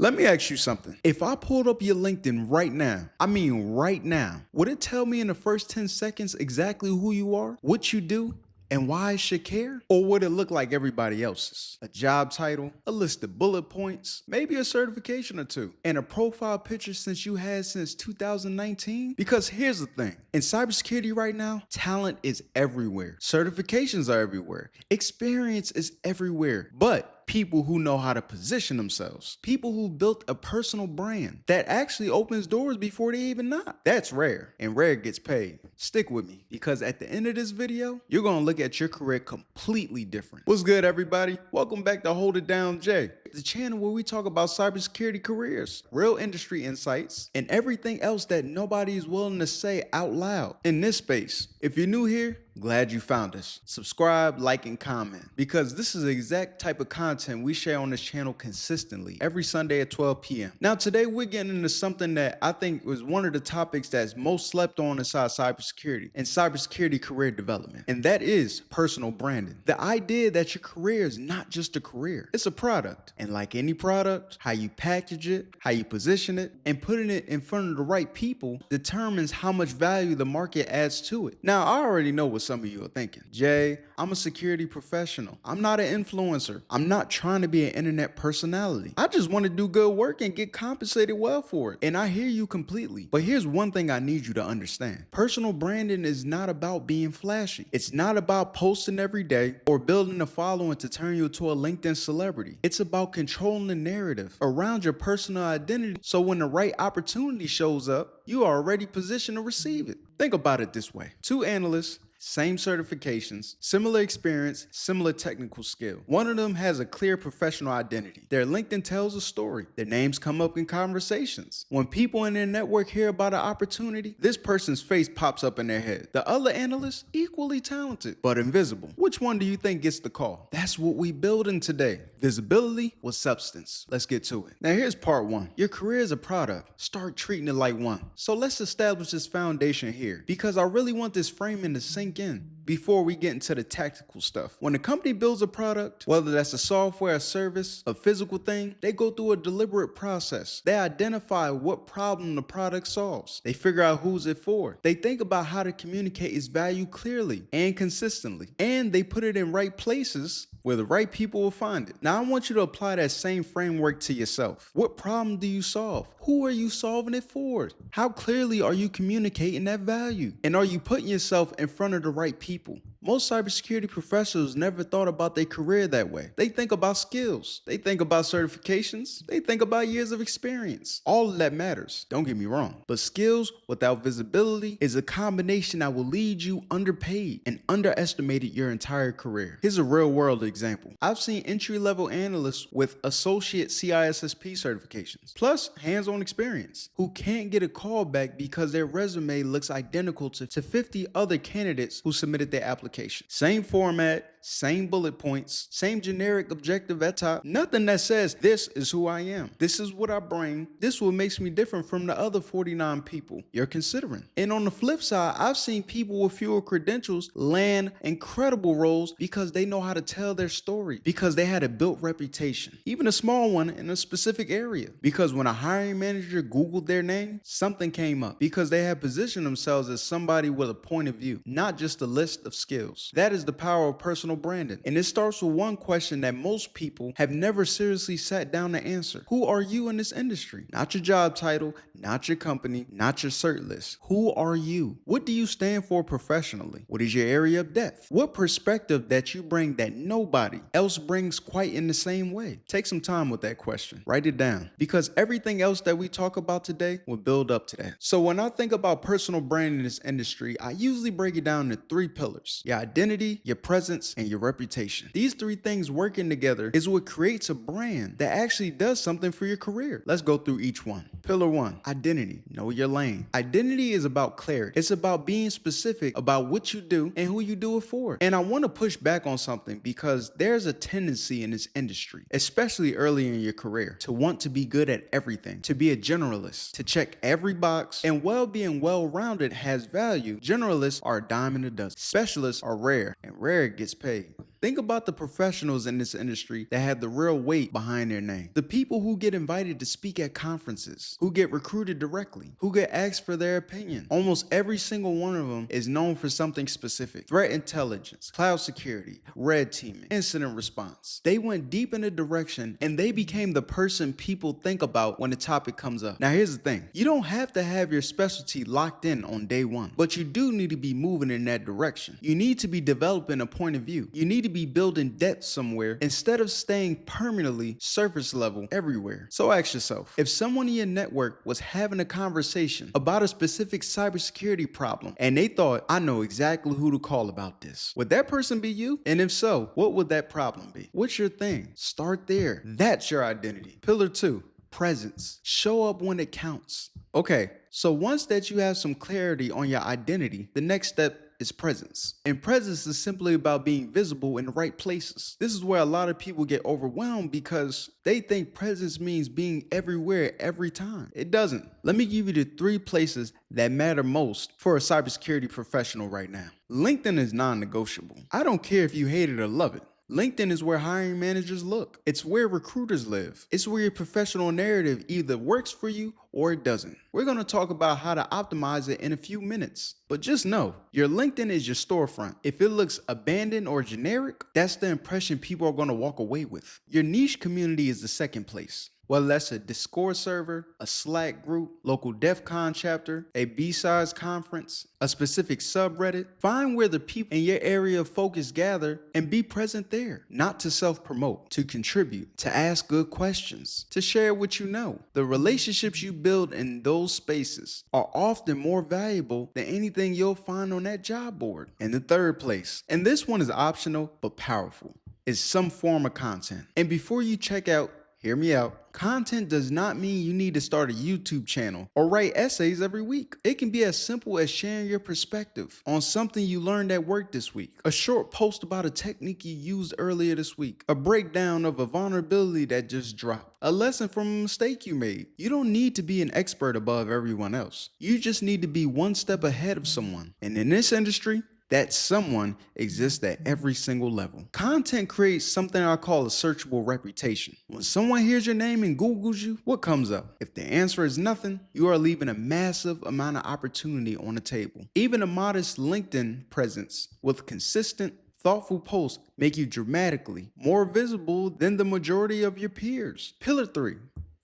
Let me ask you something. If I pulled up your LinkedIn right now, I mean right now, would it tell me in the first 10 seconds exactly who you are, what you do, and why I should care? Or would it look like everybody else's? A job title, a list of bullet points, maybe a certification or two, and a profile picture since you had since 2019? Because here's the thing. In cybersecurity right now, talent is everywhere. Certifications are everywhere. Experience is everywhere. But people who know how to position themselves, people who built a personal brand that actually opens doors before they even knock. That's rare, and rare gets paid. Stick with me, because at the end of this video, you're gonna look at your career completely different. What's good, everybody? Welcome back to Hold It Down Jay, the channel where we talk about cybersecurity careers, real industry insights, and everything else that nobody is willing to say out loud in this space. If you're new here, glad you found us. Subscribe, like, and comment, because this is the exact type of content we share on this channel consistently every Sunday at 12 p.m. Now, today we're getting into something that I think was one of the topics that's most slept on inside cybersecurity and cybersecurity career development, and that is personal branding. The idea that your career is not just a career, it's a product. And like any product, how you package it, how you position it, and putting it in front of the right people determines how much value the market adds to it. Now, I already know what some of you are thinking. Jay, I'm a security professional. I'm not an influencer. I'm not trying to be an internet personality. I just want to do good work and get compensated well for it. And I hear you completely. But here's one thing I need you to understand. Personal branding is not about being flashy. It's not about posting every day or building a following to turn you into a LinkedIn celebrity. It's about controlling the narrative around your personal identity, so when the right opportunity shows up, you are already positioned to receive it. Think about it this way. Two analysts, same certifications, similar experience, similar technical skill. One of them has a clear professional identity. Their LinkedIn tells a story. Their names come up in conversations. When people in their network hear about an opportunity, this person's face pops up in their head. The other analyst, equally talented, but invisible. Which one do you think gets the call? That's what we building today. Visibility with substance. Let's get to it. Now here's part one. Your career is a product. Start treating it like one. So let's establish this foundation here, because I really want this framing to sink in before we get into the tactical stuff. When a company builds a product, whether that's a software, a service, a physical thing, they go through a deliberate process. They identify what problem the product solves. They figure out who's it for. They think about how to communicate its value clearly and consistently. And they put it in right places where the right people will find it. Now, I want you to apply that same framework to yourself. What problem do you solve? Who are you solving it for? How clearly are you communicating that value? And are you putting yourself in front of the right people? Most cybersecurity professionals never thought about their career that way. They think about skills. They think about certifications. They think about years of experience. All of that matters, don't get me wrong. But skills without visibility is a combination that will lead you underpaid and underestimated your entire career. Here's a real world example. I've seen entry-level analysts with associate CISSP certifications, plus hands-on experience, who can't get a call back because their resume looks identical to 50 other candidates who submitted their application. Same format, same bullet points, same generic objective at top. Nothing that says this is who I am. This is what I bring. This is what makes me different from the other 49 people you're considering. And on the flip side, I've seen people with fewer credentials land incredible roles because they know how to tell their story, because they had a built reputation, even a small one in a specific area. Because when a hiring manager Googled their name, something came up, because they had positioned themselves as somebody with a point of view, not just a list of skills. That is the power of personal branding. And it starts with one question that most people have never seriously sat down to answer. Who are you in this industry? Not your job title, not your company, not your cert list. Who are you? What do you stand for professionally? What is your area of depth? What perspective that you bring that nobody else brings quite in the same way? Take some time with that question. Write it down, because everything else that we talk about today will build up to that. So when I think about personal branding in this industry, I usually break it down into three pillars: your identity, your presence, and your reputation. These three things working together is what creates a brand that actually does something for your career. Let's go through each one. Pillar one, identity. Know your lane. Identity is about clarity. It's about being specific about what you do and who you do it for. And I want to push back on something, because there's a tendency in this industry, especially early in your career, to want to be good at everything, to be a generalist, to check every box. And while being well-rounded has value, generalists are a dime in a dozen. Specialists are rare, and rare gets paid. Think about the professionals in this industry that have the real weight behind their name. The people who get invited to speak at conferences, who get recruited directly, who get asked for their opinion. Almost every single one of them is known for something specific. Threat intelligence, cloud security, red teaming, incident response. They went deep in a direction and they became the person people think about when the topic comes up. Now here's the thing. You don't have to have your specialty locked in on day one, but you do need to be moving in that direction. You need to be developing a point of view. You need to be building depth somewhere instead of staying permanently surface level everywhere. So ask yourself, if someone in your network was having a conversation about a specific cybersecurity problem and they thought, I know exactly who to call about this, would that person be you? And if so, what would that problem be? What's your thing? Start there. That's your identity. Pillar 2. Presence. Show up when it counts. Okay, so once that you have some clarity on your identity, the next step is presence. And presence is simply about being visible in the right places. This is where a lot of people get overwhelmed because they think presence means being everywhere every time. It doesn't. Let me give you the 3 places that matter most for a cybersecurity professional right now. LinkedIn is non-negotiable. I don't care if you hate it or love it. LinkedIn is where hiring managers look. It's where recruiters live. It's where your professional narrative either works for you or it doesn't. We're going to talk about how to optimize it in a few minutes. But just know, your LinkedIn is your storefront. If it looks abandoned or generic, that's the impression people are going to walk away with. Your niche community is the second place. Whether that's a Discord server, a Slack group, local DEF CON chapter, a B-sides conference, a specific subreddit, find where the people in your area of focus gather and be present there. Not to self-promote, to contribute, to ask good questions, to share what you know. The relationships you build in those spaces are often more valuable than anything you'll find on that job board. And the third place, and this one is optional but powerful, is some form of content. And before you check out, hear me out. Content does not mean you need to start a YouTube channel or write essays every week. It can be as simple as sharing your perspective on something you learned at work this week, a short post about a technique you used earlier this week, a breakdown of a vulnerability that just dropped, a lesson from a mistake you made. You don't need to be an expert above everyone else. You just need to be one step ahead of someone. And in this industry, that someone exists at every single level. Content creates something I call a searchable reputation. When someone hears your name and Googles you, what comes up? If the answer is nothing, you are leaving a massive amount of opportunity on the table. Even a modest LinkedIn presence with consistent, thoughtful posts make you dramatically more visible than the majority of your peers. Pillar 3,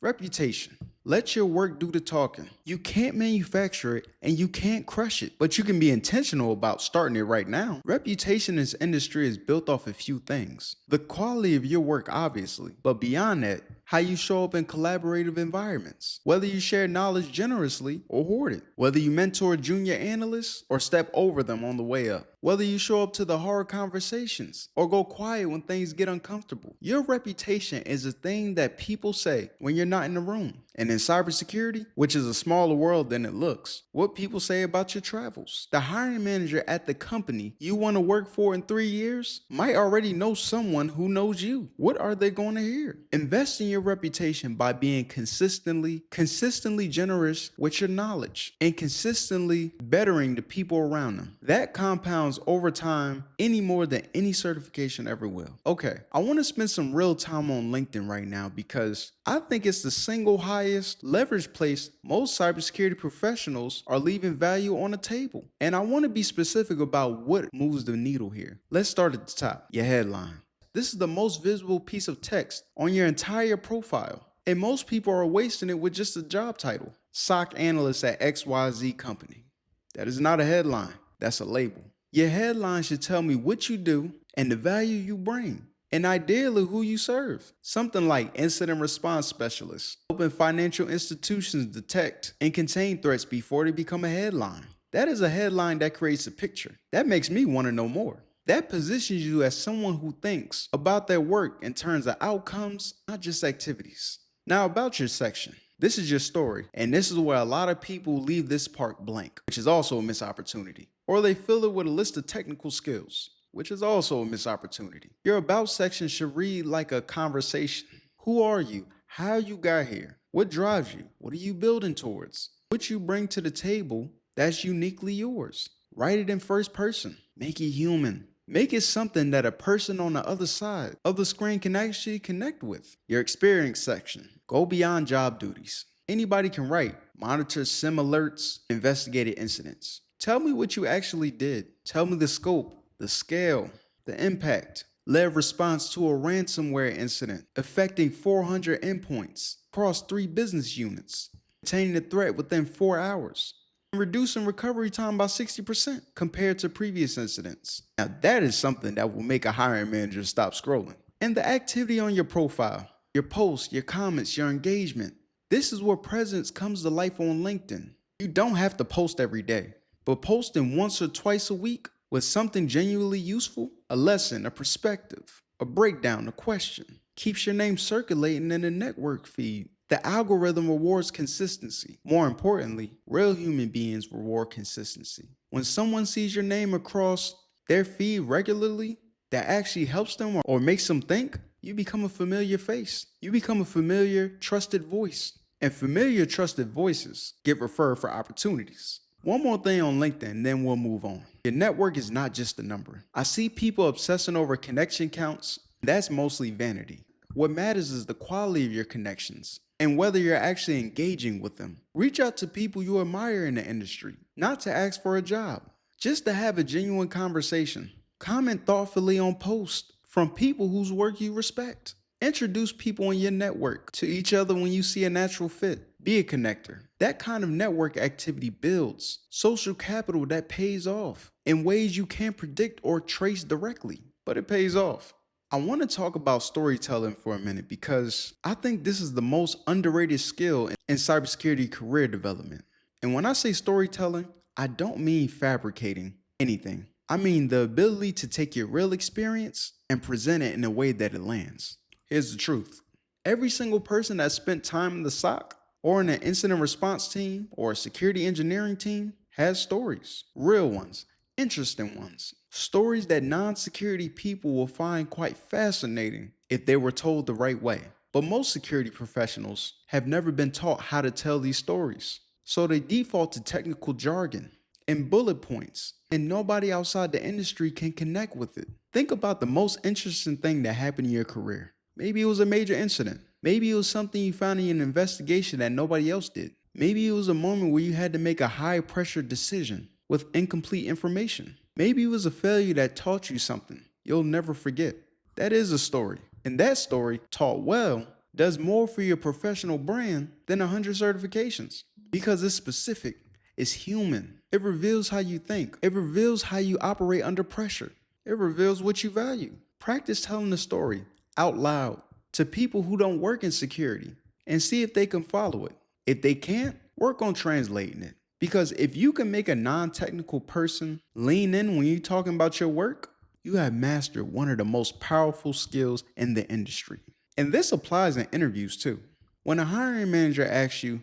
reputation. Let your work do the talking. You can't manufacture it and you can't crush it, but you can be intentional about starting it right now. Reputation in this industry is built off a few things. The quality of your work, obviously, but beyond that, how you show up in collaborative environments, whether you share knowledge generously or hoard it, whether you mentor junior analysts or step over them on the way up, whether you show up to the hard conversations or go quiet when things get uncomfortable. Your reputation is a thing that people say when you're not in the room. And in cybersecurity, which is a smaller world than it looks, what people say about your travels. The hiring manager at the company you want to work for in 3 years might already know someone who knows you. What are they going to hear? Invest in your reputation by being consistently generous with your knowledge and consistently bettering the people around them. That compounds over time any more than any certification ever will. Okay, I want to spend some real time on LinkedIn right now because I think it's the single highest leverage place most cybersecurity professionals are leaving value on the table. And I want to be specific about what moves the needle here. Let's start at the top, your headline. This is the most visible piece of text on your entire profile. And most people are wasting it with just a job title. SOC analyst at XYZ company. That is not a headline, that's a label. Your headline should tell me what you do and the value you bring. And ideally who you serve. Something like incident response specialist, helping financial institutions detect and contain threats before they become a headline. That is a headline that creates a picture. That makes me want to know more. That positions you as someone who thinks about their work in terms of outcomes, not just activities. Now about your section. This is your story, and this is where a lot of people leave this part blank, which is also a missed opportunity. Or they fill it with a list of technical skills, which is also a missed opportunity. Your about section should read like a conversation. Who are you? How you got here? What drives you? What are you building towards? What you bring to the table that's uniquely yours. Write it in first person. Make it human. Make it something that a person on the other side of the screen can actually connect with. Your experience section. Go beyond job duties. Anybody can write, monitor SIM alerts, investigated incidents. Tell me what you actually did. Tell me the scope, the scale, the impact. Led response to a ransomware incident affecting 400 endpoints across 3 business units, containing the threat within 4 hours, and reducing recovery time by 60% compared to previous incidents. Now that is something that will make a hiring manager stop scrolling. And the activity on your profile, your posts, your comments, your engagement. This is where presence comes to life on LinkedIn. You don't have to post every day, but posting once or twice a week with something genuinely useful, a lesson, a perspective, a breakdown, a question, keeps your name circulating in the network feed. The algorithm rewards consistency. More importantly, real human beings reward consistency. When someone sees your name across their feed regularly, that actually helps them or makes them think, you become a familiar face. You become a familiar, trusted voice. And familiar, trusted voices get referred for opportunities. One more thing on LinkedIn, then we'll move on. Your network is not just a number. I see people obsessing over connection counts. That's mostly vanity. What matters is the quality of your connections and whether you're actually engaging with them. Reach out to people you admire in the industry, not to ask for a job, just to have a genuine conversation. Comment thoughtfully on posts from people whose work you respect. Introduce people in your network to each other when you see a natural fit. Be a connector. That kind of network activity builds social capital that pays off in ways you can't predict or trace directly, but it pays off. I want to talk about storytelling for a minute because I think this is the most underrated skill in cybersecurity career development. And when I say storytelling, I don't mean fabricating anything. I mean the ability to take your real experience and present it in a way that it lands. Here's the truth. Every single person that spent time in the SOC or in an incident response team or a security engineering team has stories, real ones, interesting ones, stories that non-security people will find quite fascinating if they were told the right way. But most security professionals have never been taught how to tell these stories, so they default to technical jargon and bullet points, and nobody outside the industry can connect with it. Think about the most interesting thing that happened in your career. Maybe it was a major incident. Maybe it was something you found in an investigation that nobody else did. Maybe it was a moment where you had to make a high-pressure decision with incomplete information. Maybe it was a failure that taught you something you'll never forget. That is a story. And that story, taught well, does more for your professional brand than 100 certifications. Because it's specific, it's human. It reveals how you think. It reveals how you operate under pressure. It reveals what you value. Practice telling the story out loud to people who don't work in security and see if they can follow it. If they can't, work on translating it. Because if you can make a non-technical person lean in when you're talking about your work, you have mastered one of the most powerful skills in the industry. And this applies in interviews too. When a hiring manager asks you,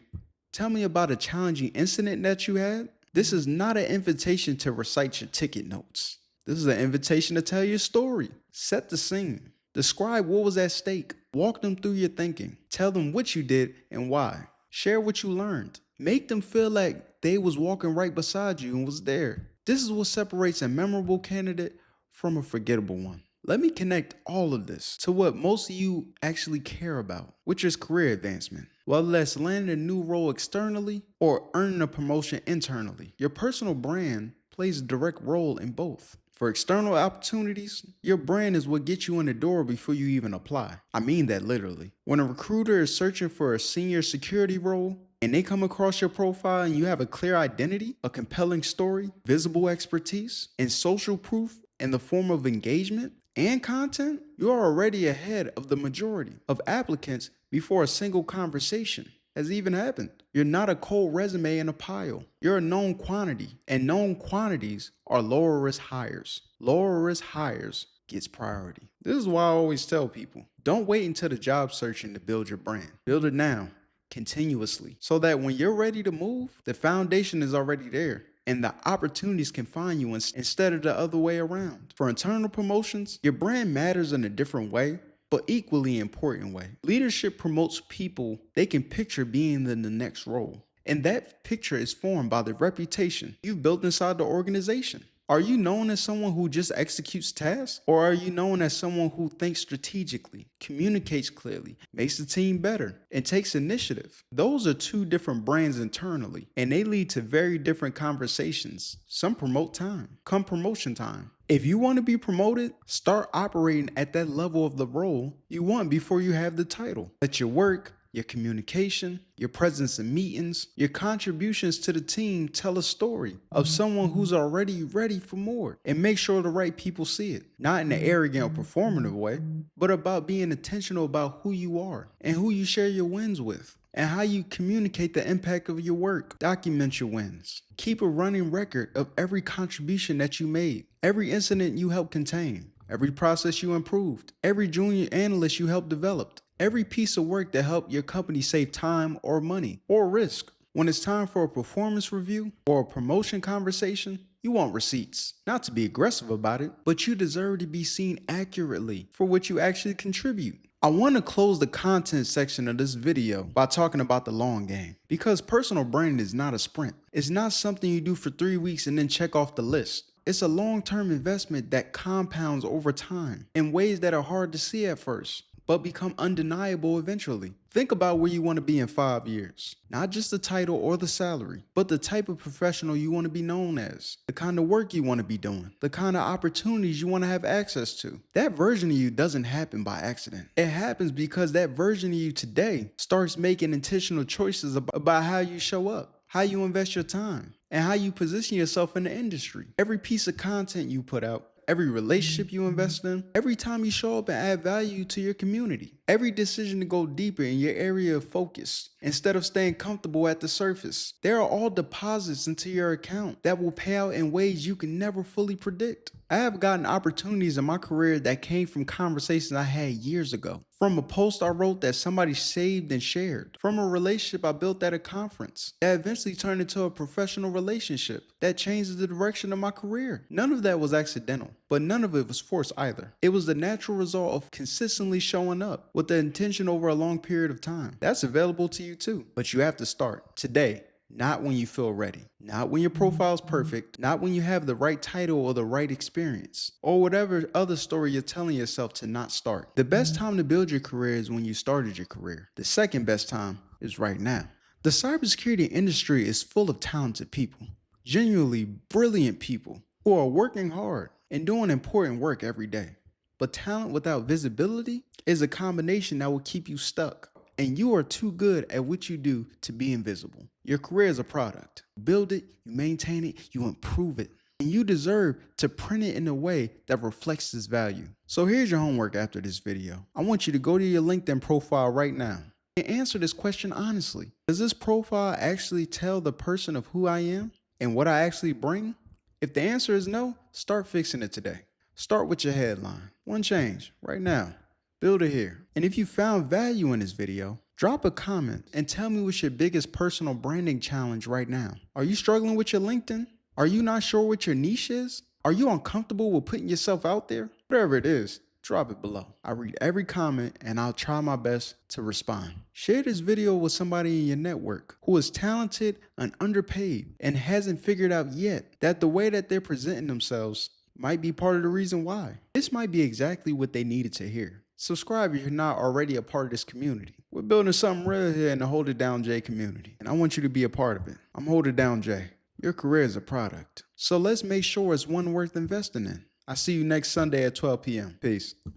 tell me about a challenging incident that you had, this is not an invitation to recite your ticket notes. This is an invitation to tell your story. Set the scene. Describe what was at stake. Walk them through your thinking. Tell them what you did and why. Share what you learned. Make them feel like they was walking right beside you and was there. This is what separates a memorable candidate from a forgettable one. Let me connect all of this to what most of you actually care about, which is career advancement. Whether that's landing a new role externally or earning a promotion internally, your personal brand plays a direct role in both. For external opportunities, your brand is what gets you in the door before you even apply. I mean that literally. When a recruiter is searching for a senior security role and they come across your profile and you have a clear identity, a compelling story, visible expertise, and social proof in the form of engagement and content, you are already ahead of the majority of applicants before a single conversation has even happened. You're not a cold resume in a pile. You're a known quantity, and known quantities are lower risk hires. Lower risk hires gets priority. This is why I always tell people, don't wait until the job searching to build your brand. Build it now, continuously, so that when you're ready to move, the foundation is already there. And the opportunities can find you instead of the other way around. For internal promotions, your brand matters in a different way, but equally important way. Leadership promotes people they can picture being in the next role. And that picture is formed by the reputation you've built inside the organization. Are you known as someone who just executes tasks? Or are you known as someone who thinks strategically, communicates clearly, makes the team better, and takes initiative? Those are two different brands internally, and they lead to very different conversations. Some promote time, come promotion time. If you want to be promoted, start operating at that level of the role you want before you have the title. Let your work, your communication, your presence in meetings, your contributions to the team tell a story of someone who's already ready for more, and make sure the right people see it. Not in an arrogant or performative way, but about being intentional about who you are and who you share your wins with, and how you communicate the impact of your work. Document your wins. Keep a running record of every contribution that you made, every incident you helped contain, every process you improved, every junior analyst you helped develop, every piece of work that helped your company save time or money or risk. When it's time for a performance review or a promotion conversation, you want receipts. Not to be aggressive about it, but you deserve to be seen accurately for what you actually contribute. I want to close the content section of this video by talking about the long game, because personal branding is not a sprint. It's not something you do for 3 weeks and then check off the list. It's a long-term investment that compounds over time in ways that are hard to see at first, but become undeniable eventually. Think about where you want to be in 5 years. Not just the title or the salary, but the type of professional you want to be known as, the kind of work you want to be doing, the kind of opportunities you want to have access to. That version of you doesn't happen by accident. It happens because that version of you today starts making intentional choices about how you show up, how you invest your time, and how you position yourself in the industry. Every piece of content you put out, every relationship you invest in, every time you show up and add value to your community, every decision to go deeper in your area of focus instead of staying comfortable at the surface, they are all deposits into your account that will pay out in ways you can never fully predict. I have gotten opportunities in my career that came from conversations I had years ago, from a post I wrote that somebody saved and shared, from a relationship I built at a conference that eventually turned into a professional relationship that changed the direction of my career. None of that was accidental, but none of it was forced either. It was the natural result of consistently showing up with the intention over a long period of time. That's available to you too, but you have to start today. Not when you feel ready, not when your profile's perfect, not when you have the right title or the right experience, or whatever other story you're telling yourself to not start. The best time to build your career is when you started your career. The second best time is right now. The cybersecurity industry is full of talented people, genuinely brilliant people who are working hard and doing important work every day. But talent without visibility is a combination that will keep you stuck. And you are too good at what you do to be invisible. Your career is a product. You build it, you maintain it, you improve it. And you deserve to print it in a way that reflects this value. So here's your homework after this video. I want you to go to your LinkedIn profile right now and answer this question honestly. Does this profile actually tell the person of who I am and what I actually bring? If the answer is no, start fixing it today. Start with your headline. One change right now. Build it here. And if you found value in this video, drop a comment and tell me what's your biggest personal branding challenge right now. Are you struggling with your LinkedIn? Are you not sure what your niche is? Are you uncomfortable with putting yourself out there? Whatever it is, drop it below. I read every comment and I'll try my best to respond. Share this video with somebody in your network who is talented and underpaid and hasn't figured out yet that the way that they're presenting themselves might be part of the reason why. This might be exactly what they needed to hear. Subscribe if you're not already a part of this community. We're building something real here in the Hold It Down J community, and I want you to be a part of it. I'm Hold It Down J. Your career is a product, so let's make sure it's one worth investing in. I'll see you next Sunday at 12 p.m. Peace.